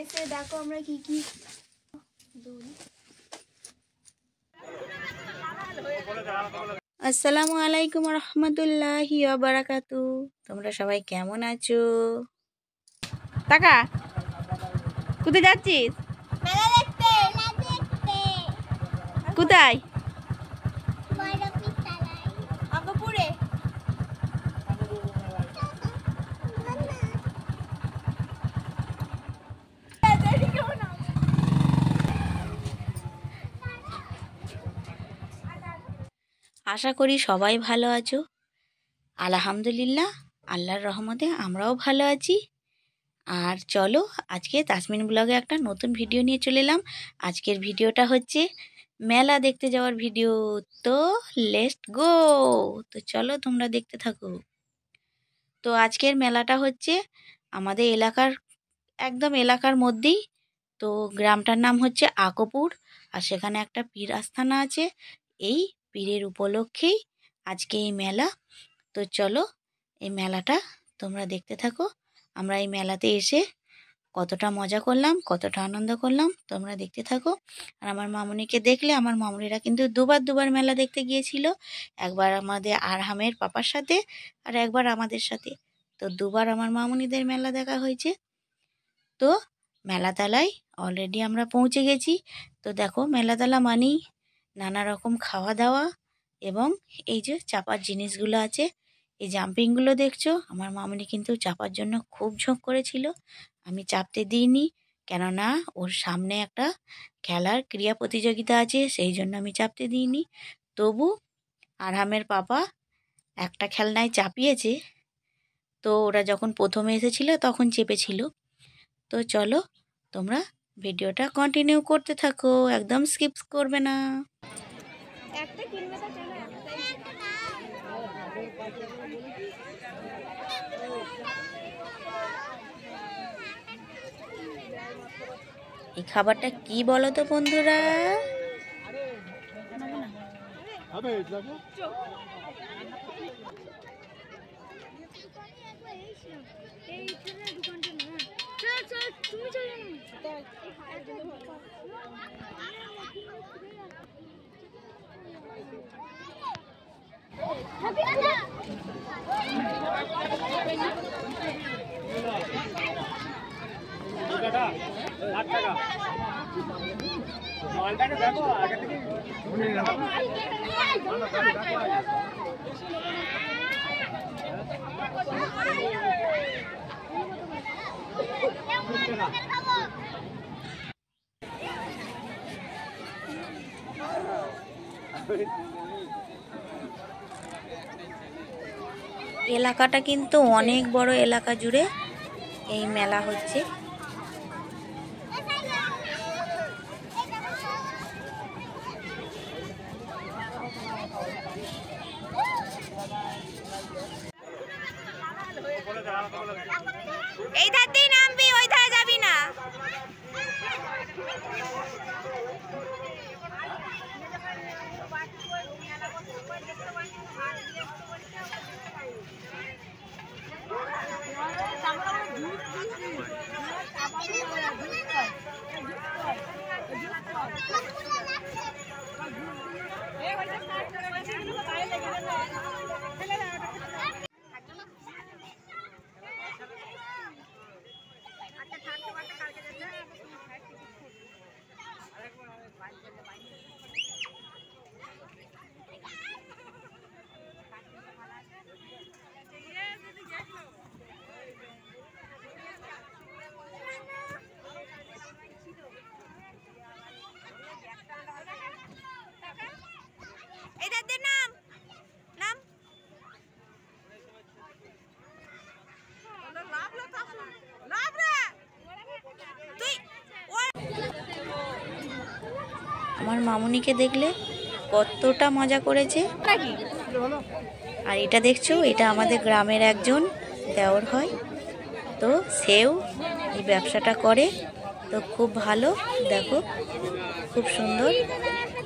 এসে দেখো আমরা কি কি আসসালামু আলাইকুম রহমতুল্লাহি ওয়া বারাকাতু। তোমরা সবাই কেমন আছো? টাকা কোথায় যাচ্ছিস? মেলা দেখতে না দেখতে কোথায়? বড় পিতালায় আঙ্গপুরে। আশা করি সবাই ভালো আছো। আলহামদুলিল্লাহ, আল্লাহর রহমতে আমরাও ভালো আছি। আর চলো, আজকে তাসমিন ব্লগে একটা নতুন ভিডিও নিয়ে চলে এলাম। আজকের ভিডিওটা হচ্ছে মেলা দেখতে যাওয়ার ভিডিও। তো লেটস গো। তো চলো তোমরা দেখতে থাকো। তো আজকের মেলাটা হচ্ছে আমাদের এলাকার একদম এলাকার মধ্যেই। তো গ্রামটার নাম হচ্ছে আকপুর। আর সেখানে একটা পীর আস্থানা আছে। এই পীরের উপলক্ষেই আজকে এই মেলা। তো চলো এই মেলাটা তোমরা দেখতে থাকো। আমরা এই মেলাতে এসে কতটা মজা করলাম, কতটা আনন্দ করলাম তোমরা দেখতে থাকো। আর আমার মামুনিকে দেখলে, আমার মামুনিরা কিন্তু দুবার মেলা দেখতে গিয়েছিল। একবার আমাদের আরহামের পাপার সাথে আর একবার আমাদের সাথে। তো দুবার আমার মামুনিদের মেলা দেখা হয়েছে। তো মেলাতলায় অলরেডি আমরা পৌঁছে গেছি। তো দেখো, মেলাতলা মানেই নানা রকম খাওয়া দাওয়া এবং এই যে চাপার জিনিসগুলো আছে, এই জাম্পিংগুলো দেখছো। আমার মামুনি কিন্তু চাপার জন্য খুব ঝোঁক করেছিল। আমি চাপতে দিইনি, কেননা ওর সামনে একটা খেলার ক্রীড়া প্রতিযোগিতা আছে, সেই জন্য আমি চাপতে দিইনি। তবু আরহামের পাপা একটা খেলনায় চাপিয়েছে। তো ওরা যখন প্রথমে এসেছিল তখন চেপেছিল। তো চলো তোমরা ভিডিওটা কন্টিনিউ করতে থাকো, একদম স্কিপ করবে না। এই খাবারটা কি বলো তো বন্ধুরা? এলাকাটা কিন্তু অনেক বড় এলাকা জুড়ে এই মেলা হচ্ছে। এই ধার দিয়ে নামবি, ওই ধারে যাবি না। আমার মামুনিকে দেখলে কতটা মজা করেছে। আর এটা দেখছো, এটা আমাদের গ্রামের একজন দেওর হয়। তো সেও এই ব্যবসাটা করে। তো খুব ভালো, দেখো খুব সুন্দর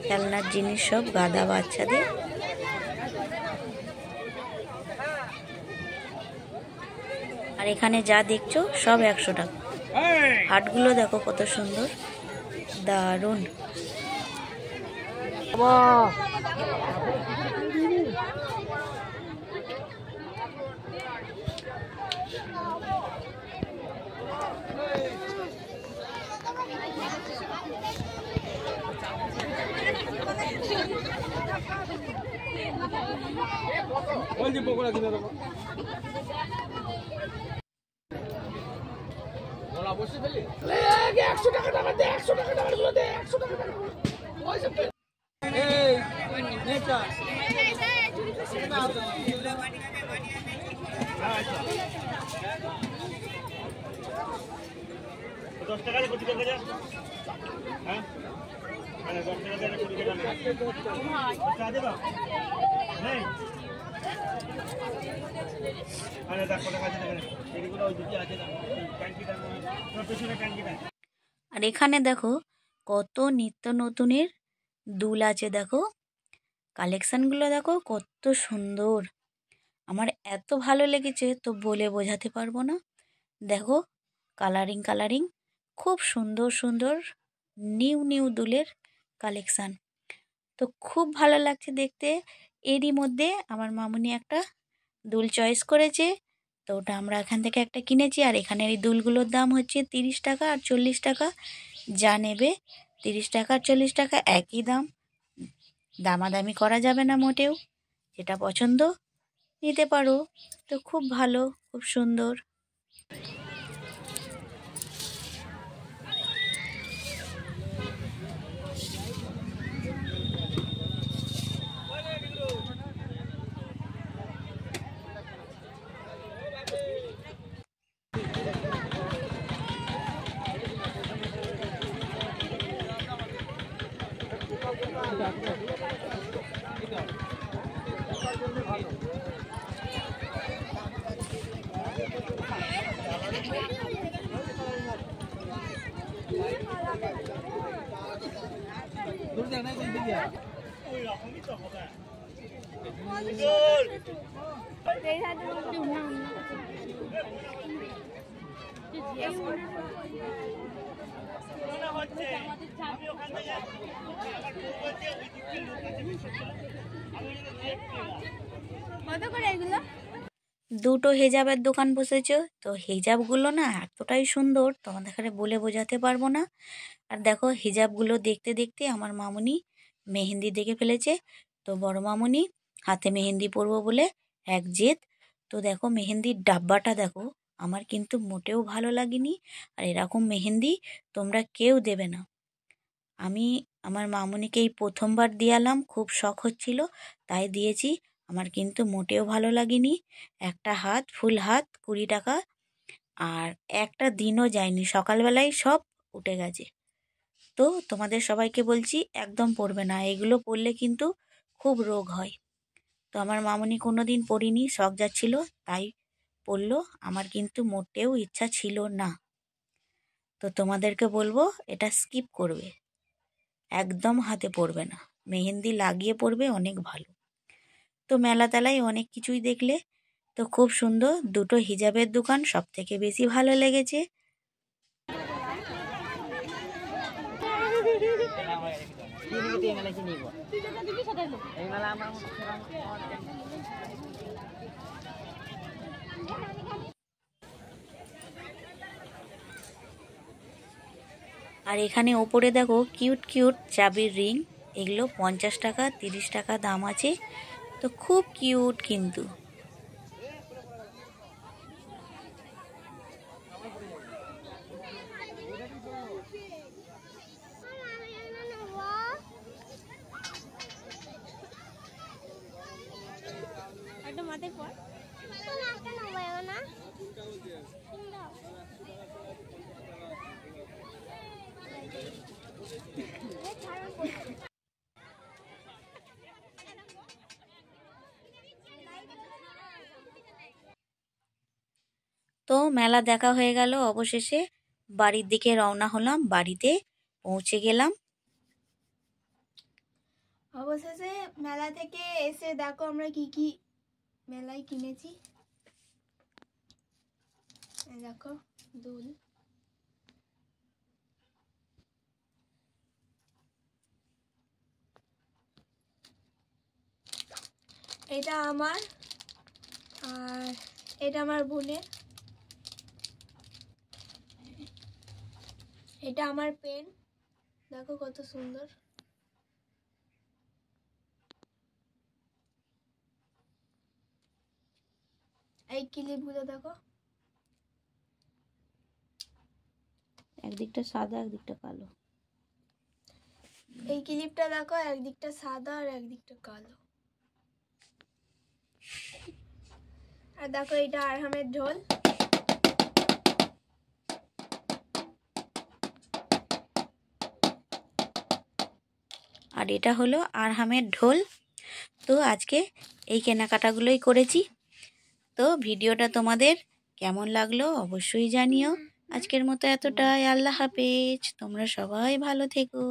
খেলনার জিনিস সব গাদা বাচ্চাদের। আর এখানে যা দেখছো সব 100 টাকা। হাটগুলো দেখো কত সুন্দর, দারুণ। আর এখানে দেখো কত নিত্য নতুনের দুল আছে, দেখো কালেকশনগুলো দেখো কত সুন্দর। আমার এত ভালো লেগেছে তো বলে বোঝাতে পারবো না। দেখো কালারিং কালারিং খুব সুন্দর সুন্দর নিউ নিউ দুলের কালেকশান, তো খুব ভালো লাগছে দেখতে। এরই মধ্যে আমার মামুনি একটা দুল চয়েস করেছে, তো ওটা আমরা এখান থেকে একটা কিনেছি। আর এখানের এই দুলগুলোর দাম হচ্ছে 30 টাকা আর 40 টাকা। যা নেবে 30 টাকা আর 40 টাকা একই দাম, দামাদামি করা যাবে না মোটেও। যেটা পছন্দ নিতে পারো। তো খুব ভালো, খুব সুন্দর। দুটো হেজাবের দোকান বসেছে, তো হেজাবগুলো না এতটাই সুন্দর তোমাদের এখানে বলে বোঝাতে পারবো না। আর দেখো হিজাবগুলো দেখতে দেখতে আমার মামুনি মেহেন্দি দেখে ফেলেছে। তো বড় মামুনি হাতে মেহেন্দি পরবো বলে এক জেদ। তো দেখো মেহেন্দির ডাব্বাটা দেখো, আমার কিন্তু মোটেও ভালো লাগেনি। আর এরকম মেহেন্দি তোমরা কেউ দেবে না। আমি আমার মামুনিকে এই প্রথমবার দিয়ালাম, খুব শখ হচ্ছিল তাই দিয়েছি। আমার কিন্তু মোটেও ভালো লাগেনি। একটা হাত ফুল হাত 20 টাকা, আর একটা দিনও যায়নি, সকালবেলায় সব উঠে গেছে। তো তোমাদের সবাইকে বলছি একদম পরবে না, এগুলো পরলে কিন্তু খুব রোগ হয়। তো আমার মামুনি কোনো দিন পরিনি, শখ যাচ্ছিল তাই পরলো, আমার কিন্তু মোটেও ইচ্ছা ছিল না। তো তোমাদেরকে বলবো এটা স্কিপ করবে, একদম হাতে পরবে না, মেহেন্দি লাগিয়ে পরবে, অনেক ভালো। তো মেলা তেলায় অনেক কিছুই দেখলে, তো খুব সুন্দর দুটো হিজাবের দোকান সব থেকে বেশি ভালো লেগেছে। আর এখানে ওপরে দেখো কিউট কিউট চাবির রিং, এগুলো 50 টাকা 30 টাকা দাম আছে। তো খুব কিউট কিন্তু। তো মেলা দেখা হয়ে গেল, অবশেষে বাড়ির দিকে রওনা হলাম, বাড়িতে পৌঁছে গেলাম। অবশেষে মেলা থেকে এসে দেখো আমরা কি কি মেলায় কিনেছি। দেখো দুল, এটা আমার, আর এটা আমার বোনের, এটা আমার পেন, দেখো কত সুন্দর। এই ক্লিপগুলো দেখো, একদিকটা সাদা একদিকটা কালো। এই ক্লিপটা দেখো, একদিকটা সাদা আর একদিকটা কালো। আর দেখো এটা আরহামের ঢোল, আর এটা হলো আরহামের ঢোল। তো আজকে এই কেনাকাটাগুলোই করেছি। তো ভিডিওটা তোমাদের কেমন লাগলো অবশ্যই জানিও। আজকের মতো এতটাই। আল্লাহ হাফেজ। তোমরা সবাই ভালো থেকো।